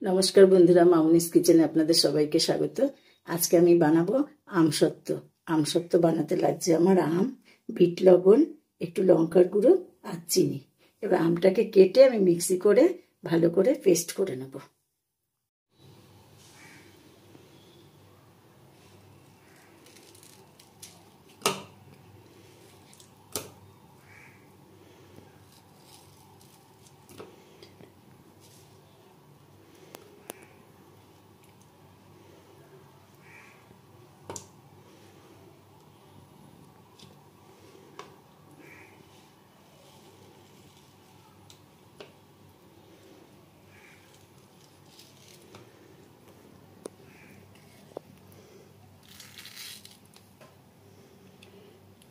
নমস্কার বন্ধুরা, মামুনিস কিচেনে আপনাদের সবাইকে স্বাগত। আজকে আমি বানাবো আমসত্ত্ব। আমসত্ত্ব বানাতে লাগছে আমার আম, বিট লবণ, একটু লঙ্কার গুঁড়ো আর চিনি। এবার আমটাকে কেটে আমি মিক্সি করে ভালো করে পেস্ট করে নেব।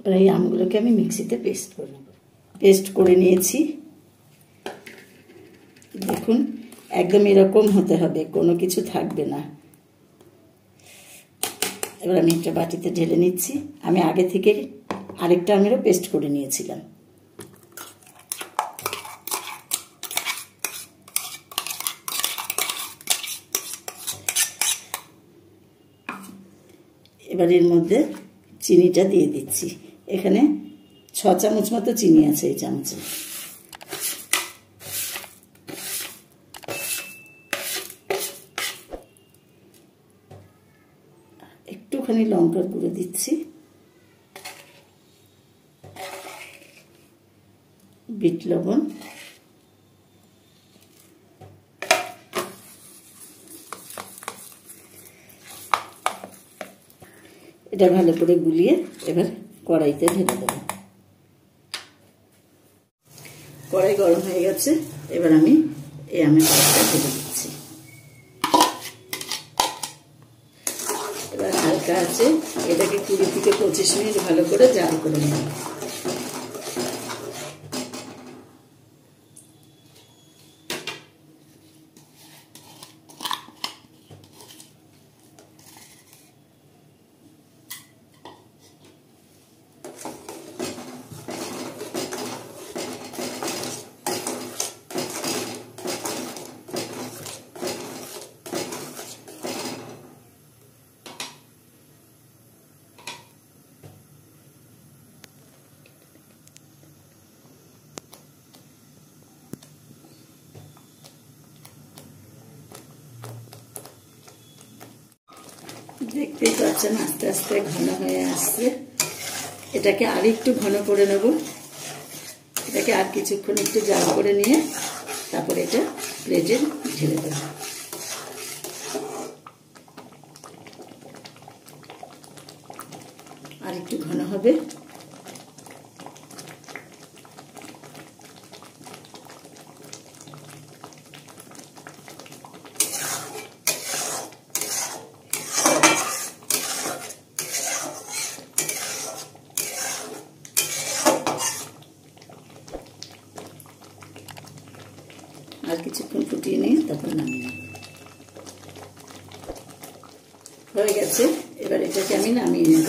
এবার এই আমগুলোকে আমি মিক্সিতে পেস্ট করে নেব। পেস্ট করে নিয়েছি, দেখুন একদম এরকম হতে হবে, কোনো কিছু থাকবে না। এবার আমি একটা বাটিতে ঢেলে নিচ্ছি। আমি আগে থেকে আরেকটা আমেরও পেস্ট করে নিয়েছিলাম। এবার এর মধ্যে চিনিটা দিয়ে দিচ্ছি। এখানে 6 চামচ মতো চিনি আছে এই চামচে। একটুখানি লঙ্কার গুঁড়ো দিচ্ছি, বিট লবণ, এটা ভালো করে গুলিয়ে এবার কড়াইতে ঢেলে দেবো। কড়াই গরম হয়ে গেছে, এবার আমি এই আমের পাতাটা ঢেলে দিচ্ছি। এবার হালকা আছে, এটাকে 20 থেকে 25 মিনিট ভালো করে জাল করে নেব। দেখতেই পাচ্ছেন আস্তে আস্তে ঘন হয়ে আসছে। এটাকে আর একটু ঘন করে নেব। এটাকে আর কিছুক্ষণ একটু জাল করে নিয়ে তারপরে এটা প্লেটে ঢেলে দেব। আর একটু ঘন হবে। আর কিছুক্ষণ ফুটিয়ে নিয়ে তারপর নামিয়ে নেব। হয়ে গেছে, এবার এটাকে আমি নামিয়ে নেব।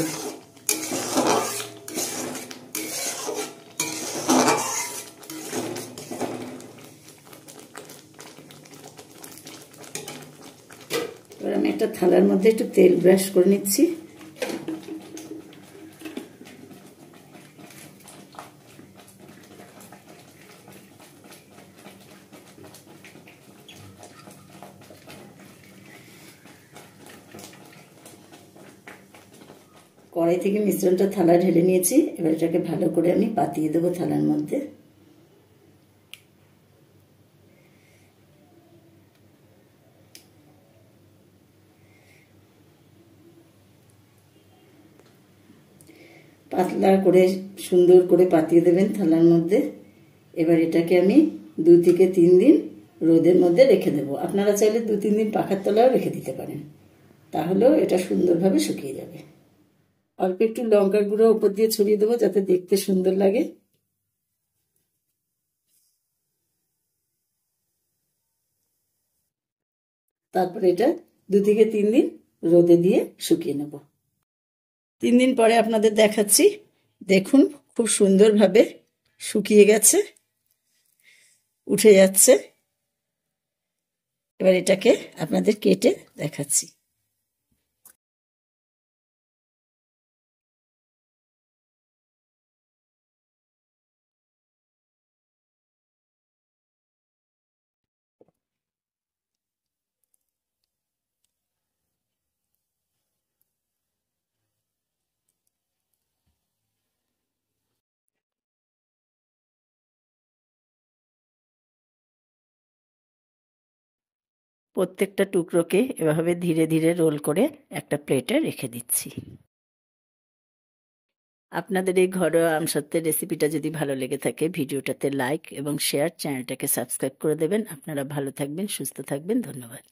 এবার আমি একটা থালার মধ্যে একটু তেল ব্রাশ করে নিচ্ছি। কড়াই থেকে মিশ্রণটা থালা ঢেলে নিয়েছি। এবার এটাকে ভালো করে আমি পাতিয়ে দেবো থালার মধ্যে। পাতলা করে সুন্দর করে পাতিয়ে দেবেন থালার মধ্যে। এবার এটাকে আমি 2 থেকে 3 দিন রোদের মধ্যে রেখে দেবো। আপনারা চাইলে 2-3 দিন পাখার তলায়ও রেখে দিতে পারেন, তাহলেও এটা সুন্দরভাবে শুকিয়ে যাবে। অল্প একটু লঙ্কার গুঁড়ো উপর দিয়ে ছড়িয়ে দেবো যাতে দেখতে সুন্দর লাগে। তারপরে এটা 2 থেকে 3 দিন রোদে দিয়ে শুকিয়ে নেব। 3 দিন পরে আপনাদের দেখাচ্ছি। দেখুন খুব সুন্দরভাবে শুকিয়ে গেছে, উঠে যাচ্ছে। এবার এটাকে আপনাদের কেটে দেখাচ্ছি। প্রত্যেকটা টুকরোকে এভাবে ধীরে ধীরে রোল করে একটা প্লেটে রেখে দিচ্ছি। আপনাদের এই ঘরোয়া আমসত্ত্বের রেসিপিটা যদি ভালো লেগে থাকে ভিডিওটাতে লাইক এবং শেয়ার, চ্যানেলটাকে সাবস্ক্রাইব করে দেবেন। আপনারা ভালো থাকবেন, সুস্থ থাকবেন। ধন্যবাদ।